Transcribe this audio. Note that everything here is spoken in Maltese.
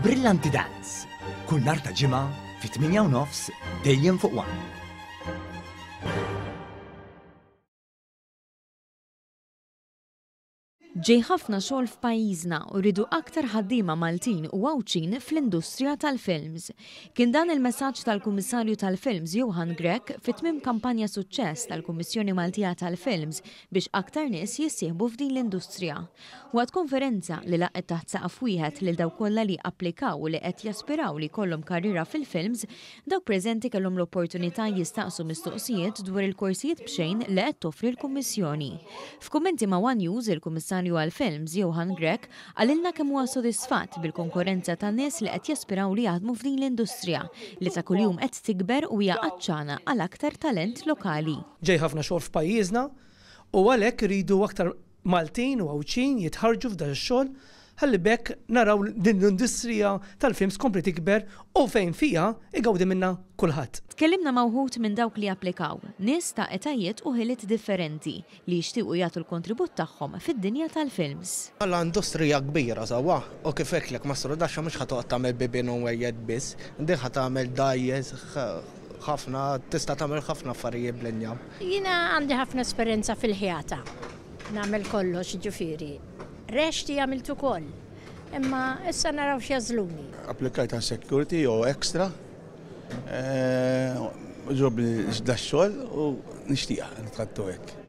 Brillanti Dance, kull nhar ta' ġimgħa fi 8:30 dejjem fuq One. Ġej ħafna xogħol f'pajjiżna u rridu aktar ħaddiema Maltin u Għawċin fl-industrija tal-films. Kien dan il-messaġġ tal-Kummissarju tal-Films Johan Grech fit-tmiem kampanja suċċess tal-Kummissjoni Maltija tal-Films biex aktar nies jissieħbu f'din l-industrija. Waqt konferenza li laqgħet taħt saqaf wieħed lil dawk kollha li applikaw u li qed jaspiraw li jkollhom karriera fil-films, dawk preżenti kellhom l-opportunità jistaqsu mistoqsijiet dwar il-korsijiet b'xejn li qed toffri l-Kummissjoni. F'kummenti ma' One News il-Kummissarju għal-Films Johan Grech għalilna kemm huwa sodisfatt bil-konkurrenza tan nies li qed jaspiraw li jaħdmu f'din l-industrija li ta' kuljum qed tikber u hija qaċċana għal aktar talent lokali. Ġej ħafna xogħol f'pajjiżna u għalhekk iridu aktar Maltin u Għawċin jitħarġu f'dan ix-xogħol ħalli bekk naraw din l-industrija tal-films kompli tikber u fejn fija igawdi minna kulħadd. Tkellimna ma' wħud minn dawk li applikaw, nies ta' etajiet u ħiliet differenti li jixtiequ jagħtu l-kontribut tagħhom fid-dinja tal-films. L-industrija kbira sawa, u kif hekk Mastru Daxxa mhux ħatoqgħod tagħmel bibien u wejjed biss, din ħad tagħmel dajjes ħafna tista' tagħmel ħafna affarijiet bl-injam. Jiena għandi ħafna esperjenza fil-ħjata. Nagħmel kollox ġifieri. Rexti għamiltu koll, imma issa naraw x'jażluni. Applikajt għal security u extra, ġobni x'dax xogħol u nixtieq nitħattu hekk.